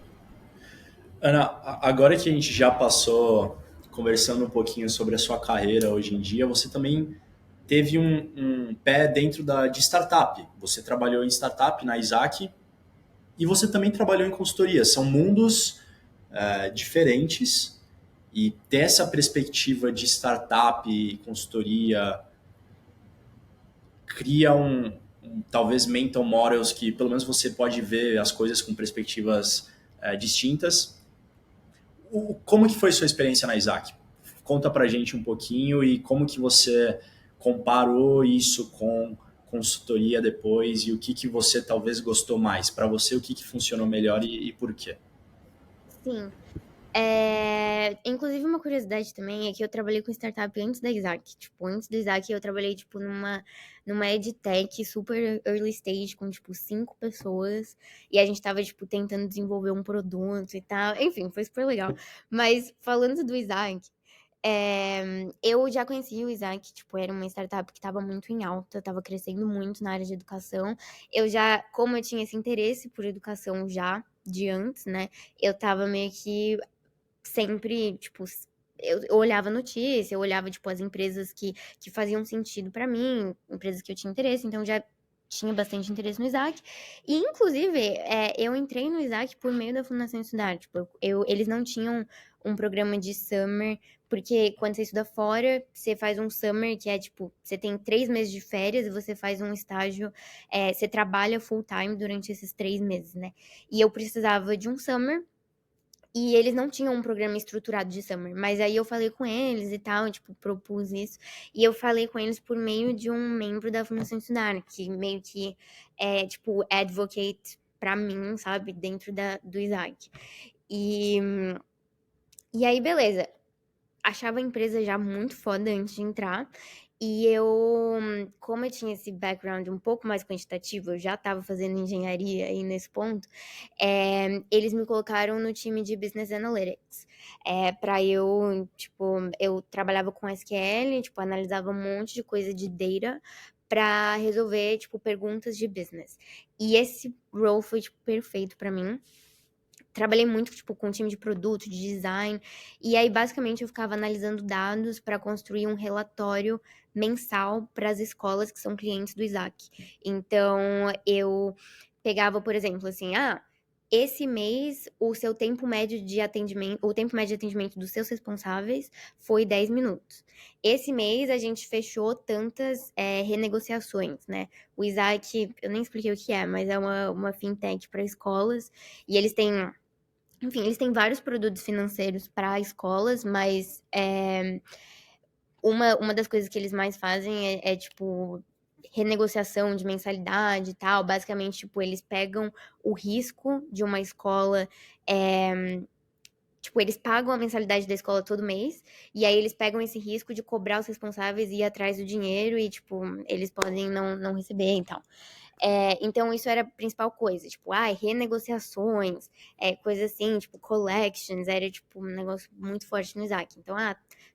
Ana, agora que a gente já passou conversando um pouquinho sobre a sua carreira hoje em dia, você também teve um pé dentro de startup. Você trabalhou em startup na Isaac e você também trabalhou em consultoria. São mundos diferentes e ter essa perspectiva de startup e consultoria cria talvez mental models que pelo menos você pode ver as coisas com perspectivas distintas. Como que foi sua experiência na Isaac? Conta pra gente um pouquinho e como que você comparou isso com consultoria depois e o que que você talvez gostou mais. Para você, o que que funcionou melhor e por quê? Sim. Inclusive, uma curiosidade também é que eu trabalhei com startup antes da Isaac. Tipo, antes do Isaac eu trabalhei, tipo, numa edtech super early stage, com, tipo, 5 pessoas. E a gente tava, tipo, tentando desenvolver um produto e tal. Enfim, foi super legal. Mas, falando do Isaac, eu já conhecia o Isaac, tipo, era uma startup que tava muito em alta, tava crescendo muito na área de educação. Como eu tinha esse interesse por educação já, de antes, né? Eu tava meio que sempre, tipo, eu olhava notícia, eu olhava, tipo, as empresas que faziam sentido pra mim, empresas que eu tinha interesse, então já tinha bastante interesse no Isaac. E, inclusive, eu entrei no Isaac por meio da Fundação Estudar. Tipo, eles não tinham um programa de summer, porque quando você estuda fora, você faz um summer que é, tipo, você tem 3 meses de férias e você faz um estágio, você trabalha full time durante esses 3 meses, né? E eu precisava de um summer, e eles não tinham um programa estruturado de summer, mas aí eu falei com eles e tal, tipo, propus isso. E eu falei com eles por meio de um membro da Fundação Estudar, que meio que é, tipo, advocate pra mim, sabe, dentro do Isaac. E, e aí, beleza. Achava a empresa já muito foda antes de entrar. E como eu tinha esse background um pouco mais quantitativo, eu já estava fazendo engenharia aí nesse ponto, eles me colocaram no time de Business Analytics. Para tipo, eu trabalhava com SQL, tipo, analisava um monte de coisa de data para resolver, tipo, perguntas de business. E esse role foi, tipo, perfeito para mim. Trabalhei muito, tipo, com time de produto, de design, e aí basicamente eu ficava analisando dados para construir um relatório mensal para as escolas que são clientes do Isaac. Então, eu pegava, por exemplo, assim, esse mês o seu tempo médio de atendimento, o tempo médio de atendimento dos seus responsáveis foi 10 minutos. Esse mês a gente fechou tantas renegociações, né? O Isaac, eu nem expliquei o que é, mas é uma fintech para escolas, e enfim, eles têm vários produtos financeiros para escolas, mas uma das coisas que eles mais fazem tipo, renegociação de mensalidade e tal. Basicamente, tipo, eles pegam o risco de uma escola, Tipo, eles pagam a mensalidade da escola todo mês, e aí eles pegam esse risco de cobrar os responsáveis e ir atrás do dinheiro, e, tipo, eles podem não receber e tal. Então, isso era a principal coisa, tipo, renegociações, coisa assim, tipo, collections, era, tipo, um negócio muito forte no Isaac. Então,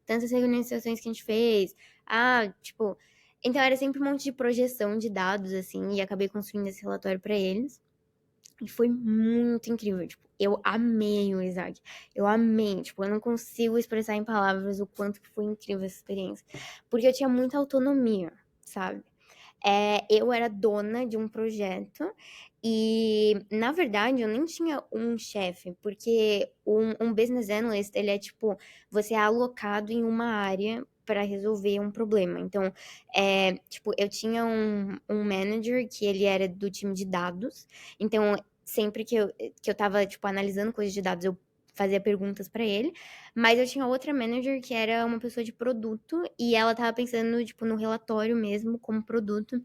tantas renegociações que a gente fez, tipo... Então, era sempre um monte de projeção de dados, assim, e acabei construindo esse relatório pra eles. E foi muito incrível, tipo, eu amei o Isaac. Eu amei, tipo, eu não consigo expressar em palavras o quanto que foi incrível essa experiência. Porque eu tinha muita autonomia, sabe? Eu era dona de um projeto e, na verdade, eu nem tinha um chefe, porque um business analyst, ele é tipo, você é alocado em uma área para resolver um problema. Então, tipo, eu tinha um manager que ele era do time de dados, então, sempre que eu tava, tipo, analisando coisas de dados, eu fazia perguntas para ele, mas eu tinha outra manager que era uma pessoa de produto e ela tava pensando, tipo, no relatório mesmo como produto.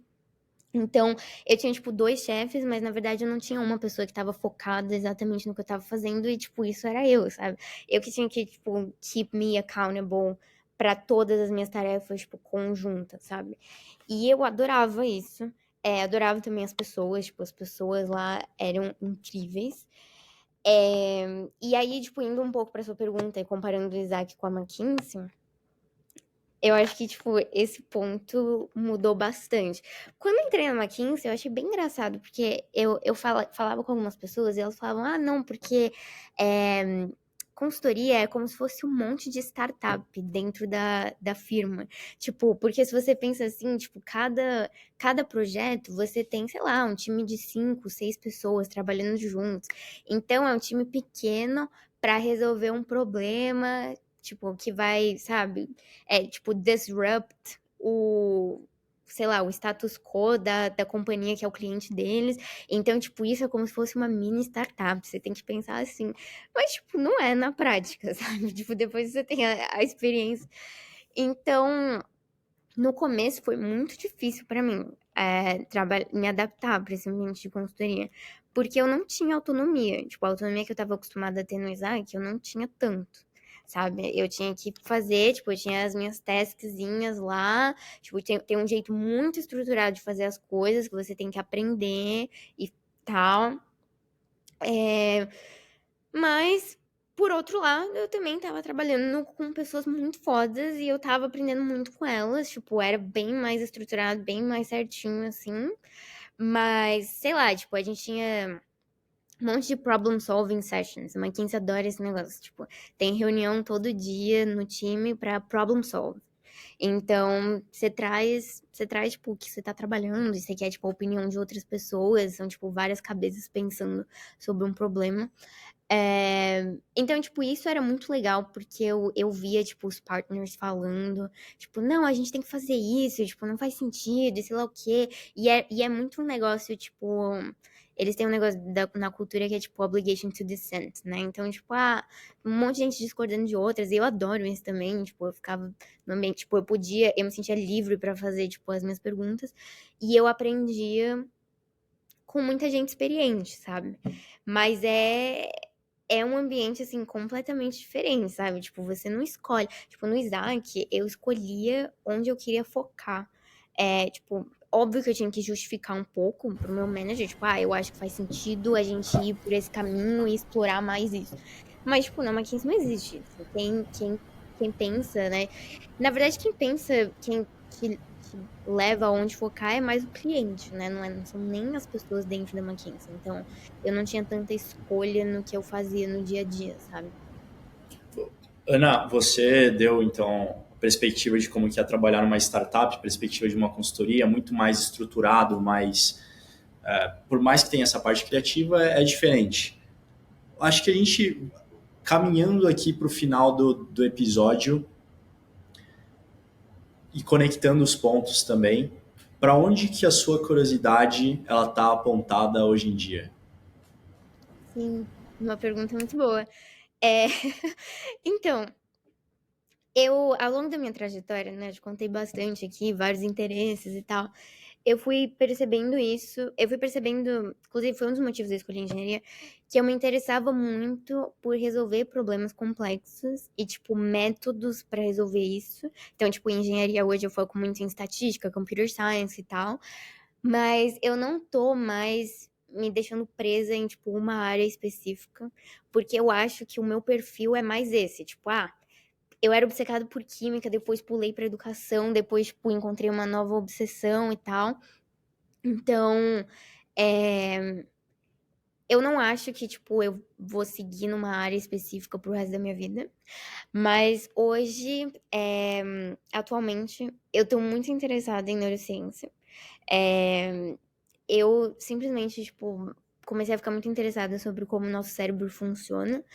Então, eu tinha, tipo, dois chefes, mas na verdade eu não tinha uma pessoa que tava focada exatamente no que eu tava fazendo e, tipo, isso era eu, sabe? Eu que tinha que, tipo, keep me accountable pra todas as minhas tarefas, tipo, conjuntas, sabe? E eu adorava isso. Adorava também as pessoas, tipo, as pessoas lá eram incríveis. E aí, tipo, indo um pouco pra sua pergunta e comparando o Isaac com a McKinsey, eu acho que, tipo, esse ponto mudou bastante. Quando eu entrei na McKinsey, eu achei bem engraçado, porque eu falava com algumas pessoas e elas falavam, não, porque é, consultoria é como se fosse um monte de startup dentro da firma. Tipo, porque se você pensa assim, tipo, cada projeto você tem, sei lá, um time de 5, 6 pessoas trabalhando juntos. Então, é um time pequeno para resolver um problema, tipo, que vai, sabe? Tipo, disrupt sei lá, o status quo da companhia que é o cliente deles. Então, tipo, isso é como se fosse uma mini startup. Você tem que pensar assim. Mas, tipo, não é na prática, sabe? Tipo, depois você tem a experiência. Então, no começo foi muito difícil pra mim me adaptar pra esse ambiente de consultoria. Porque eu não tinha autonomia. Tipo, a autonomia que eu tava acostumada a ter no Isaac, eu não tinha tanto. Sabe? Eu tinha que fazer, tipo, eu tinha as minhas taskzinhas lá. Tipo, tem um jeito muito estruturado de fazer as coisas que você tem que aprender e tal. É, mas, por outro lado, eu também tava trabalhando com pessoas muito fodas e eu tava aprendendo muito com elas. Tipo, era bem mais estruturado, bem mais certinho, assim. Mas, sei lá, tipo, a gente tinha um monte de problem solving sessions. A McKinsey adora esse negócio. Tipo, tem reunião todo dia no time pra problem solve. Então, você traz, tipo, o que você tá trabalhando, e você quer, tipo, a opinião de outras pessoas, são, tipo, várias cabeças pensando sobre um problema. Então, tipo, isso era muito legal, porque eu via, tipo, os partners falando, tipo, não, a gente tem que fazer isso, tipo, não faz sentido, e sei lá o quê. E é muito um negócio, tipo, eles têm um negócio na cultura que é, tipo, obligation to dissent, né? Então, tipo, um monte de gente discordando de outras, e eu adoro isso também, tipo, eu ficava no ambiente, tipo, eu me sentia livre pra fazer, tipo, as minhas perguntas, e eu aprendia com muita gente experiente, sabe? Mas é um ambiente, assim, completamente diferente, sabe? Tipo, você não escolhe. Tipo, no Isaac, eu escolhia onde eu queria focar. Tipo, óbvio que eu tinha que justificar um pouco pro meu manager, tipo, eu acho que faz sentido a gente ir por esse caminho e explorar mais isso. Mas, tipo, na McKinsey não existe isso. Quem pensa, né? Na verdade, quem pensa, quem que leva aonde focar é mais o cliente, né? Não são nem as pessoas dentro da McKinsey. Então, eu não tinha tanta escolha no que eu fazia no dia a dia, sabe? Ana, você deu então perspectiva de como que é trabalhar numa startup, perspectiva de uma consultoria, muito mais estruturado, mais por mais que tenha essa parte criativa, é diferente. Acho que a gente caminhando aqui para o final do episódio e conectando os pontos também, para onde que a sua curiosidade ela está apontada hoje em dia? Sim, uma pergunta muito boa. É, Então, ao longo da minha trajetória, né, eu te contei bastante aqui, vários interesses e tal. eu fui percebendo isso, inclusive foi um dos motivos da escolha engenharia, que eu me interessava muito por resolver problemas complexos e, tipo, métodos para resolver isso. Então, tipo, em engenharia hoje eu foco muito em estatística, computer science e tal, mas eu não tô mais me deixando presa em, tipo, uma área específica, porque eu acho que o meu perfil é mais esse, tipo, eu era obcecada por química, depois pulei para educação, depois, tipo, encontrei uma nova obsessão e tal. Então, é, eu não acho que, tipo, eu vou seguir numa área específica pro resto da minha vida. Mas hoje, atualmente, eu tô muito interessada em neurociência. É, eu simplesmente, tipo, comecei a ficar muito interessada sobre como o nosso cérebro funciona.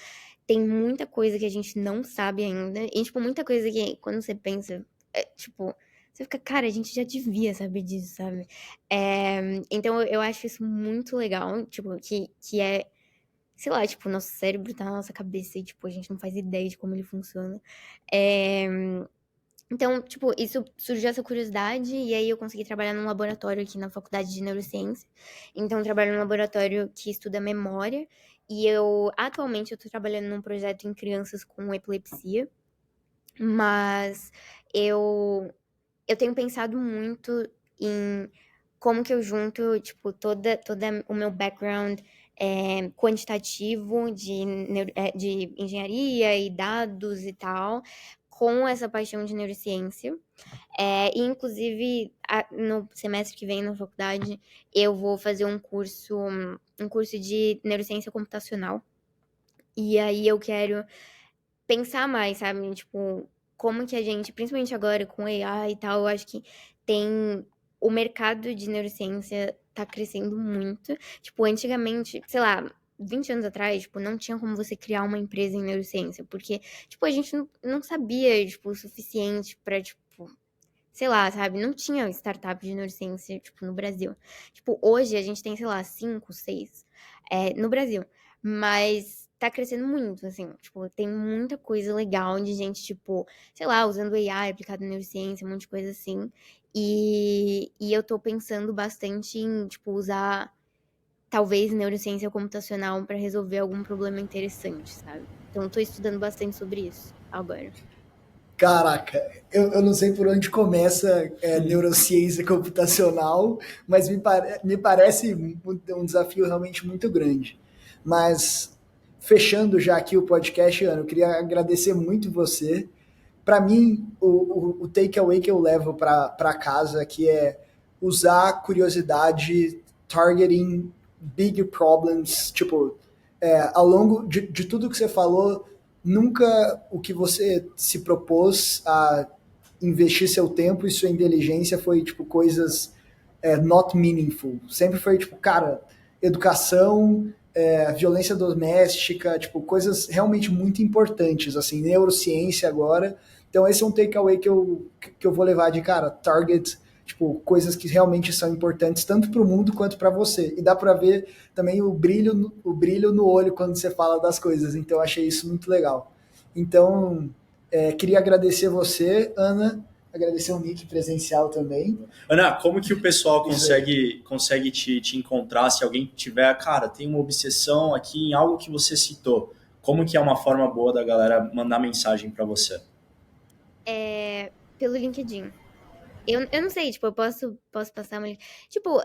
Tem muita coisa que a gente não sabe ainda. E, tipo, muita coisa que, quando você pensa, tipo, você fica, cara, a gente já devia saber disso, sabe? Então, eu acho isso muito legal, tipo, que é, sei lá, tipo, o nosso cérebro tá na nossa cabeça e, tipo, a gente não faz ideia de como ele funciona. É, então, tipo, isso surgiu essa curiosidade, e aí eu consegui trabalhar num laboratório aqui na Faculdade de Neurociência. Então, eu trabalho num laboratório que estuda memória, e atualmente, eu tô trabalhando num projeto em crianças com epilepsia, mas eu tenho pensado muito em como que eu junto, tipo, toda o meu background quantitativo de engenharia e dados e tal, com essa paixão de neurociência. E, inclusive, no semestre que vem na faculdade, eu vou fazer um curso de neurociência computacional. E aí eu quero pensar mais, sabe? Tipo, como que a gente, principalmente agora com AI e tal, eu acho que tem o mercado de neurociência tá crescendo muito. Tipo, antigamente, sei lá, 20 anos atrás, tipo, não tinha como você criar uma empresa em neurociência, porque, tipo, a gente não sabia, tipo, o suficiente pra, tipo, sei lá, sabe? Não tinha startup de neurociência, tipo, no Brasil. Tipo, hoje a gente tem, sei lá, 5, 6 no Brasil. Mas tá crescendo muito, assim. Tipo, tem muita coisa legal de gente, tipo, sei lá, usando AI aplicado em neurociência, um monte de coisa assim. E eu tô pensando bastante em, tipo, usar talvez neurociência computacional para resolver algum problema interessante, sabe? Então, eu tô estudando bastante sobre isso agora. Caraca, eu não sei por onde começa neurociência computacional, mas me parece um desafio realmente muito grande. Mas, fechando já aqui o podcast, Ana, eu queria agradecer muito você. Para mim, o takeaway que eu levo para casa que é usar a curiosidade targeting big problems, tipo, ao longo de tudo que você falou, nunca o que você se propôs a investir seu tempo e sua inteligência foi, tipo, coisas not meaningful. Sempre foi, tipo, cara, educação, violência doméstica, tipo, coisas realmente muito importantes, assim, neurociência agora. Então esse é um takeaway que eu vou levar de, cara, target, tipo, coisas que realmente são importantes tanto para o mundo quanto para você. E dá para ver também o brilho no olho quando você fala das coisas. Então eu achei isso muito legal. Então, queria agradecer você, Ana, agradecer o Nick presencial também. Ana, como que o pessoal Isso aí. consegue te encontrar se alguém tiver, cara, tem uma obsessão aqui em algo que você citou? Como que é uma forma boa da galera mandar mensagem para você? Pelo LinkedIn. Eu não sei, tipo, eu posso passar uma. Tipo,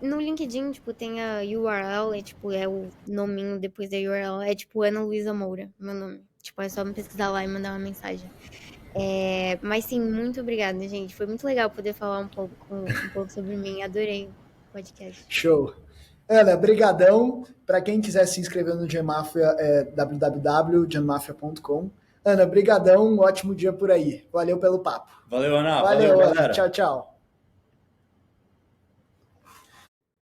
no LinkedIn, tipo, tem a URL, tipo, é o nominho depois da URL, é tipo Ana Luísa Moura, meu nome. Tipo, é só me pesquisar lá e mandar uma mensagem. Mas sim, muito obrigada, gente. Foi muito legal poder falar um pouco sobre mim. Adorei o podcast. Show. Ana, brigadão. Para quem quiser se inscrever no Genmafia, é www.genmafia.com. Ana, brigadão. Um ótimo dia por aí. Valeu pelo papo. Valeu, Ana. Valeu, Valeu, Ana. galera. Tchau, tchau.